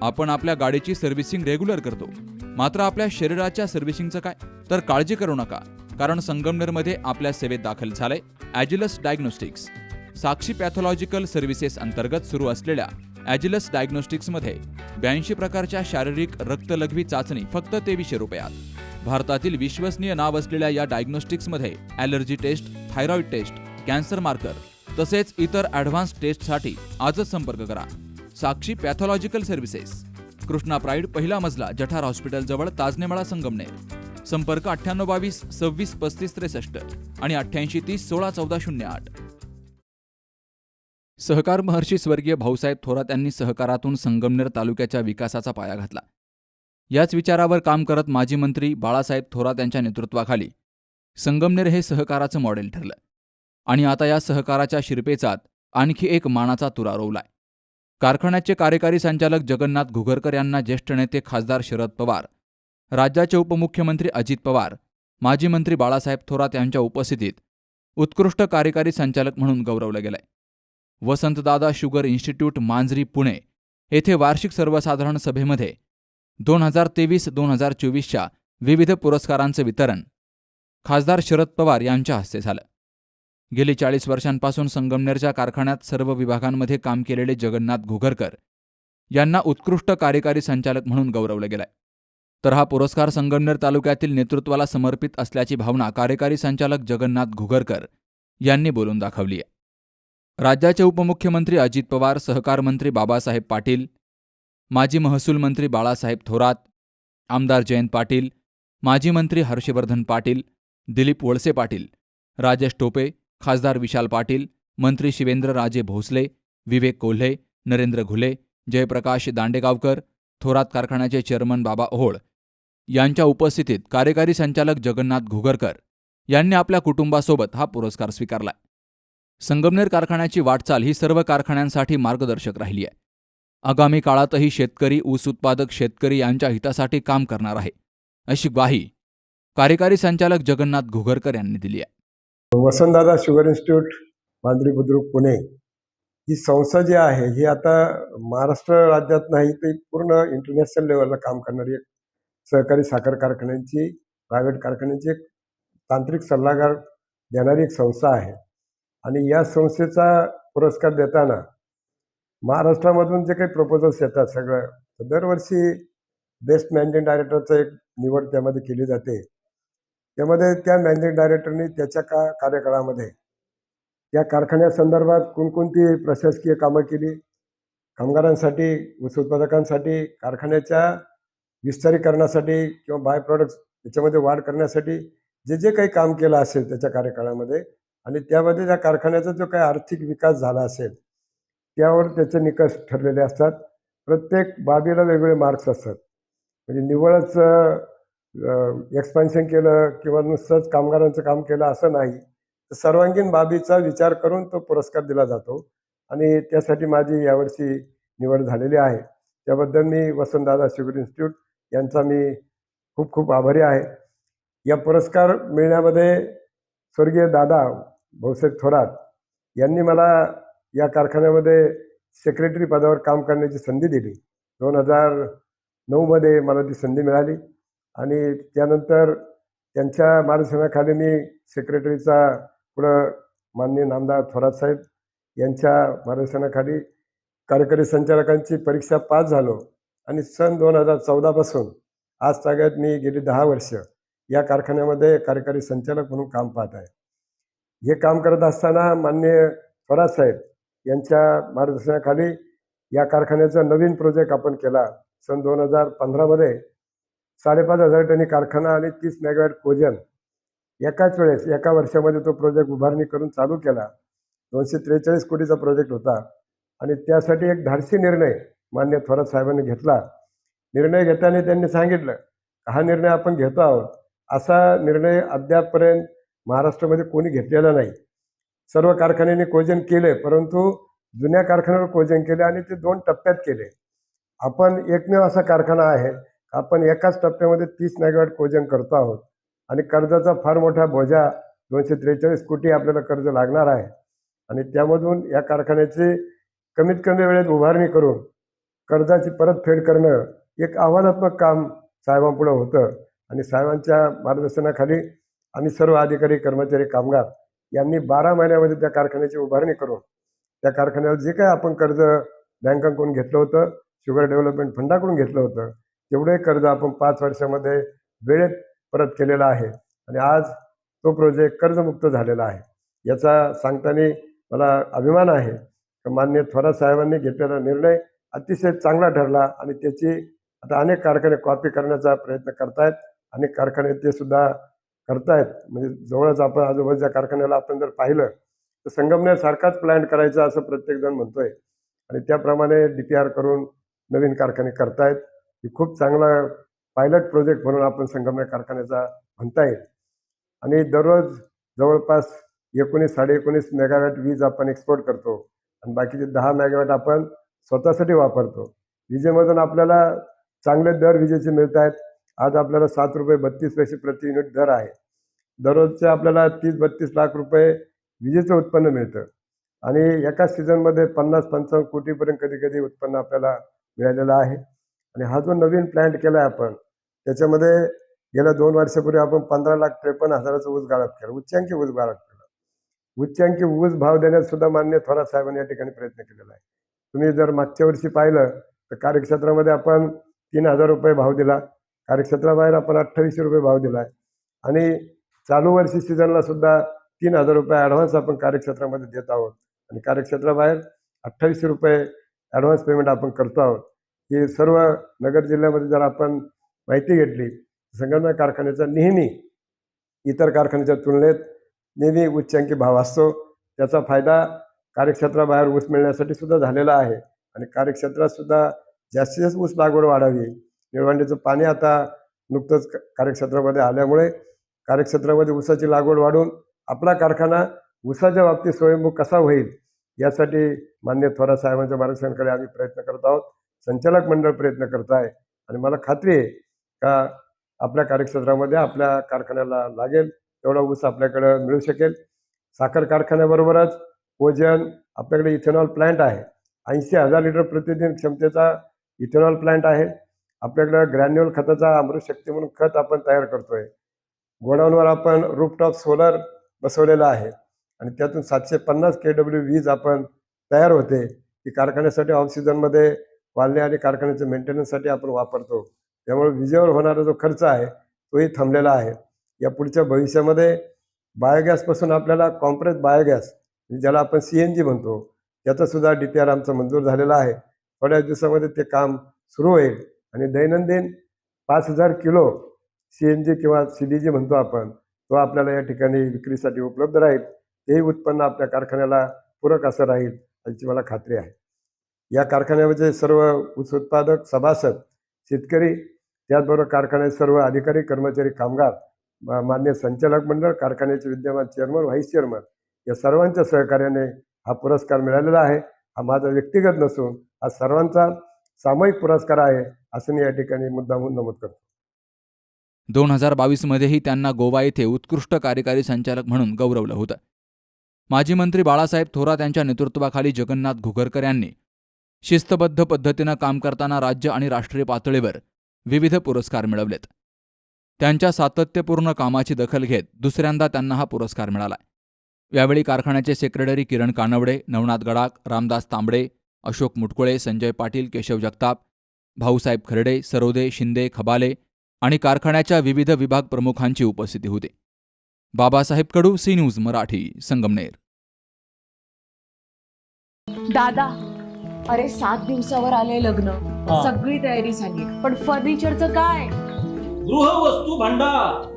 आपण आपल्या गाडीची सर्व्हिसिंग रेग्युलर करतो, मात्र आपल्या शरीराच्या सर्व्हिसिंगचं काय? तर काळजी करू नका, कारण संगमनेरमध्ये आपल्या सेवेत दाखल झालंय ॲजिलस डायग्नोस्टिक्स. साक्षी पॅथॉलॉजिकल सर्व्हिसेस अंतर्गत सुरू असलेल्या ॲजिलस डायग्नोस्टिक्समध्ये 82 प्रकारच्या शारीरिक रक्तलघवी चाचणी फक्त 2300 रुपयात. भारतातील विश्वसनीय नाव असलेल्या या डायग्नोस्टिक्समध्ये allergy test, thyroid test, cancer marker तसेच इतर ॲडव्हान्स टेस्टसाठी आजच संपर्क करा. Sakshi pathological services, Krishna pride, पहिला मजला, जठार हॉस्पिटल जवळ, ताजनेमाळा, संगमनेर. संपर्क 9822 26 35 63 आणि 88 30 16 14 08. सहकार महर्षी स्वर्गीय भाऊसाहेब थोरात यांनी सहकारातून संगमनेर तालुक्याच्या विकासाचा पाया घातला. याच विचारावर काम करत माजी मंत्री बाळासाहेब थोरात यांच्या नेतृत्वाखाली संगमनेर हे सहकाराचं मॉडेल ठरलं आणि आता या सहकाराच्या शिरपेचात आणखी एक मानाचा तुरा रोवलाय. कारखान्याचे कार्यकारी संचालक जगन्नाथ घुगरकर यांना ज्येष्ठ नेते खासदार शरद पवार, राज्याचे उपमुख्यमंत्री अजित पवार, माजी मंत्री बाळासाहेब थोरात यांच्या उपस्थितीत उत्कृष्ट कार्यकारी संचालक म्हणून गौरवलं गेलंय. वसंतदादा शुगर इन्स्टिट्यूट, मांजरी, पुणे येथे वार्षिक सर्वसाधारण सभेमध्ये 2023-2024च्या विविध पुरस्कारांचं वितरण खासदार शरद पवार यांच्या हस्ते झालं. गेली 40 वर्षांपासून संगमनेरच्या कारखान्यात सर्व विभागांमध्ये काम केलेले जगन्नाथ घुगरकर यांना उत्कृष्ट कार्यकारी संचालक म्हणून गौरवलं गेलंय. तर हा पुरस्कार संगमनेर तालुक्यातील नेतृत्वाला समर्पित असल्याची भावना कार्यकारी संचालक जगन्नाथ घुगरकर यांनी बोलून दाखवली आहे. राज्याचे उपमुख्यमंत्री अजित पवार, सहकार मंत्री बाबासाहेब पाटील, माजी महसूल मंत्री बाळासाहेब थोरात, आमदार जयंत पाटील, माजी मंत्री हर्षवर्धन पाटील, दिलीप वळसे पाटील, राजेश टोपे, खासदार विशाल पाटील, मंत्री शिवेंद्रराजे भोसले, विवेक कोल्हे, नरेंद्र घुले, जयप्रकाश दांडेगावकर, थोरात कारखान्याचे चेअरमन बाबा ओहोळ यांच्या उपस्थितीत कार्यकारी संचालक जगन्नाथ घुगरकर यांनी आपल्या कुटुंबासोबत हा पुरस्कार स्वीकारला. संगमनेर कारखान्याची वाटचाल ही सर्व कारखान्यांसाठी मार्गदर्शक राहिली आहे. आगामी काळातही शेतकरी, ऊस उत्पादक शेतकरी यांच्या हितासाठी काम करणार आहे, अशी ग्वाही कार्यकारी संचालक जगन्नाथ घुगरकर यांनी दिली आहे. वसंतदादा शुगर इन्स्टिट्यूट, मांजरी, बुद्रुक, पुणे ही संस्था जी आहे ही आता महाराष्ट्र राज्यात नाही तर पूर्ण इंटरनॅशनल लेवलला काम करणारी एक सहकारी साखर कारखान्यांची, प्रायव्हेट कारखान्यांची एक तांत्रिक सल्लागार देणारी एक संस्था आहे. आणि या संस्थेचा पुरस्कार देताना महाराष्ट्रामधून जे काही प्रपोजल्स येतात सगळं, दरवर्षी बेस्ट मॅनेजिंग डायरेक्टरचं एक निवड त्यामध्ये केली जाते. त्यामध्ये त्या मॅनेजिंग डायरेक्टरनी त्याच्या कार्यकाळामध्ये त्या कारखान्यासंदर्भात कोणकोणती प्रशासकीय कामं केली, कामगारांसाठी, ऊस उत्पादकांसाठी, कारखान्याच्या विस्तारीकरणासाठी किंवा बाय प्रॉडक्ट्स त्याच्यामध्ये वाढ करण्यासाठी जे जे काही काम केलं असेल त्याच्या कार्यकाळामध्ये, आणि त्यामध्ये त्या कारखान्याचा जो काही आर्थिक विकास झाला असेल त्यावर त्याचे निकष ठरलेले असतात. प्रत्येक बाबीला वेगवेगळे मार्क्स असतात. म्हणजे निव्वळच एक्सपान्शन केलं किंवा नुसतंच कामगारांचं काम केलं असं नाही, तर सर्वांगीण बाबीचा विचार करून तो पुरस्कार दिला जातो. आणि त्यासाठी माझी यावर्षी निवड झालेली आहे. त्याबद्दल मी वसंतदादा शुगर इन्स्टिट्यूट यांचा मी खूप खूप आभारी आहे. या पुरस्कार मिळण्यामध्ये स्वर्गीय दादा भाऊसाहेब थोरात यांनी मला या कारखान्यामध्ये सेक्रेटरी पदावर काम करण्याची संधी दिली. 2009मध्ये मला ती संधी मिळाली आणि त्यानंतर त्यांच्या मार्गदर्शनाखाली मी सेक्रेटरीचा पुढं माननीय नामदार थोरात साहेब यांच्या मार्गदर्शनाखाली कार्यकारी संचालकांची परीक्षा पास झालो आणि सन 2014 पासून आज तागायत मी गेली 10 वर्ष या कारखान्यामध्ये कार्यकारी संचालक म्हणून काम पाहत आहे. हे काम करत असताना माननीय थोरात साहेब यांच्या मार्गदर्शनाखाली या कारखान्याचा नवीन प्रोजेक्ट आपण केला. सन 2015मध्ये 5,500 टनी कारखाना आणि 30 मेगावॅट कोजन एकाच वेळेस एका वर्षामध्ये तो प्रोजेक्ट उभारणी करून चालू केला. 243 कोटीचा प्रोजेक्ट होता आणि त्यासाठी एक धाडसी निर्णय माननीय थोरात साहेबांनी घेतला. निर्णय घेताना त्यांनी सांगितलं, हा निर्णय आपण घेतो आहोत, असा निर्णय अद्यापपर्यंत महाराष्ट्रामध्ये कोणी घेतलेला नाही. सर्व कारखान्यांनी कोजन केले, परंतु जुन्या कारखान्यावर कोजन केले आणि ते 2 टप्प्यात केले. आपण एकमेव असा कारखाना आहे, आपण एकाच टप्प्यामध्ये 30 मेगावॅट कोजन करतो आहोत आणि कर्जाचा फार मोठा बोजा 243 कोटी आपल्याला कर्ज लागणार आहे आणि त्यामधून या कारखान्याची कमीत कमी वेळेत उभारणी करून कर्जाची परतफेड करणं एक आव्हानात्मक काम साहेबांपुढं होतं आणि साहेबांच्या मार्गदर्शनाखाली आम्ही सर्व अधिकारी कर्मचारी कामगार यांनी 12 महिन्यामध्ये त्या कारखान्याची उभारणी करून त्या कारखान्याला जे काही आपण कर्ज बँकांकडून घेतलं होतं, शुगर डेव्हलपमेंट फंडाकडून घेतलं होतं, तेवढे कर्ज आपण 5 वर्षामध्ये वेळेत परत केलेला आहे आणि आज तो प्रोजेक्ट कर्जमुक्त झालेला आहे. याचा सांगताना मला अभिमान आहे की माननीय थोरात साहेबांनी घेतलेला निर्णय अतिशय चांगला ठरला आणि त्याची आता अनेक कारखाने कॉपी करण्याचा प्रयत्न करतायत. अनेक कारखाने ते सुद्धा करतायत. म्हणजे जवळच आपण आजूबाजूच्या कारखान्याला आपण जर पाहिलं तर संगमनेर सारखाच प्लॅन करायचा असं प्रत्येकजण म्हणतोय आणि त्याप्रमाणे DPR करून नवीन कारखाने करतायत. ही खूप चांगला पायलट प्रोजेक्ट म्हणून आपण संगमनेर कारखान्याचा म्हणता येईल आणि दररोज जवळपास 19-19.5 मेगावॅट वीज आपण एक्सपोर्ट करतो आणि बाकीचे 10 मेगावॅट आपण स्वतःसाठी वापरतो. विजेमधून आपल्याला चांगले दर विजेचे मिळत आहेत. आज आपल्याला ₹7.32 प्रति युनिट दर आहे. दररोजचे आपल्याला 30-32 लाख रुपये विजेचं उत्पन्न मिळतं आणि एका सीझनमध्ये 50-55 कोटीपर्यंत कधी उत्पन्न आपल्याला मिळालेलं आहे आणि हा जो नवीन प्लॅन्ट केला आहे आपण त्याच्यामध्ये गेल्या 2 वर्षापूर्वी आपण 15,53,000चा ऊस गाळप केला. उच्चांकी ऊस गाळप केला. उच्चांकी ऊस भाव देण्यात सुद्धा माननीय थोरात साहेबांनी या ठिकाणी प्रयत्न केलेला आहे. तुम्ही जर मागच्या वर्षी पाहिलं तर कार्यक्षेत्रामध्ये आपण 3,000 रुपये भाव दिला. कार्यक्षेत्राबाहेर आपण 2800 रुपये भाव दिला आहे आणि चालू वर्षी सीझनला सुद्धा 3,000 रुपये ॲडव्हान्स आपण कार्यक्षेत्रामध्ये देत आहोत आणि कार्यक्षेत्राबाहेर 2800 रुपये ॲडव्हान्स पेमेंट आपण करतो आहोत. ही सर्व नगर जिल्ह्यामध्ये जर आपण माहिती घेतली संगमनेर कारखान्याचा नेहमी इतर कारखान्याच्या तुलनेत नेहमी उच्चांकी भाव असतो. त्याचा फायदा कार्यक्षेत्राबाहेर ऊस मिळण्यासाठी सुद्धा झालेला आहे आणि कार्यक्षेत्रात सुद्धा जास्तीत जास्त ऊस लागवड वाढावी. निळवंडेचं पाणी आता नुकतंच कार्यक्षेत्रामध्ये आल्यामुळे कार्यक्षेत्रामध्ये ऊसाची लागवड वाढून आपला कारखाना ऊसाच्या बाबतीत स्वयंभू कसा होईल यासाठी माननीय थोरात साहेबांच्या मार्गदर्शनाखाली आम्ही प्रयत्न करत आहोत. संचालक मंडळ प्रयत्न करत आहे आणि मला खात्री आहे का आपल्या कार्यक्षेत्रामध्ये आपल्या कारखान्याला लागेल तेवढा ऊस आपल्याकडं मिळू शकेल. साखर कारखान्याबरोबरच कोजन आपल्याकडे इथेनॉल प्लॅन्ट आहे. 80,000 लिटर प्रतिदिन क्षमतेचा इथेनॉल प्लॅन्ट आहे. आपल्याकडं ग्रॅन्युअल खताचा अमृत शक्ती म्हणून खत आपण तयार करतोय. गोडाऊनवर आपण रूफटॉप सोलर बसवलेला आहे आणि त्यातून 750 kW वीज आपण तयार होते. ती कारखान्यासाठी ऑफ सीझनमध्ये वाळणे आणि कारखान्याच्या मेंटेनन्ससाठी आपण वापरतो. त्यामुळे विजेवर होणारा जो खर्च आहे तोही थांबलेला आहे. या पुढच्या भविष्यामध्ये बायोगॅसपासून आपल्याला कॉम्प्रेस बायोगॅस ज्याला आपण CNG म्हणतो त्याचा सुद्धा DPR आमचा मंजूर झालेला आहे. थोड्या दिवसामध्ये ते काम सुरू होईल आणि दैनंदिन 5,000 किलो CNG किंवा CBG म्हणतो आपण तो आपल्याला या ठिकाणी विक्रीसाठी उपलब्ध राहील. तेही उत्पन्न आपल्या कारखान्याला पूरक असं राहील याची मला खात्री आहे. या कारखान्यामध्ये सर्व ऊस उत्पादक सभासद शेतकरी त्याचबरोबर कारखान्याचे सर्व अधिकारी कर्मचारी कामगार मान्य संचालक मंडळ कारखान्याचे विद्यमान चेअरमन व्हाईस चेअरमन या सर्वांच्या सहकार्याने हा पुरस्कार मिळालेला आहे. हा माझा व्यक्तिगत नसून हा सर्वांचा सामूहिक पुरस्कार आहे असं मी या ठिकाणी मुद्दामून नमूद करतो. 2022 मध्येही त्यांना गोवा येथे उत्कृष्ट कार्यकारी संचालक म्हणून गौरवलं होतं. माजी मंत्री बाळासाहेब थोरात यांच्या नेतृत्वाखाली जगन्नाथ घुगरकर यांनी शिस्तबद्ध पद्धतीनं काम करताना राज्य आणि राष्ट्रीय पातळीवर विविध पुरस्कार मिळवलेत. त्यांच्या सातत्यपूर्ण कामाची दखल घेत दुसऱ्यांदा त्यांना हा पुरस्कार मिळाला. यावेळी कारखान्याचे सेक्रेटरी किरण कानवडे, नवनाथ गडाख, रामदास तांबडे, अशोक मुटकुळे, संजय पाटील, केशव जगताप, भाऊसाहेब खर्डे, सरोदे, शिंदे, खबाले आणि कारखान्याच्या विविध विभाग प्रमुखांची उपस्थिती होती. बाबासाहेब कडू, सी न्यूज मराठी, संगमनेर. दादा, अरे 7 दिवसावर आले लग्न, सगळी तयारी झाली, पण फर्निचरचं काय? गृहवस्तू भांडार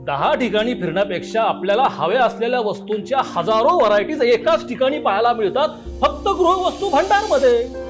10 ठिकाणी फिरण्यापेक्षा आपल्याला हव्या असलेल्या वस्तूंच्या हजारो व्हरायटीज एकाच ठिकाणी पाहायला मिळतात फक्त गृहवस्तू भांडार मध्ये.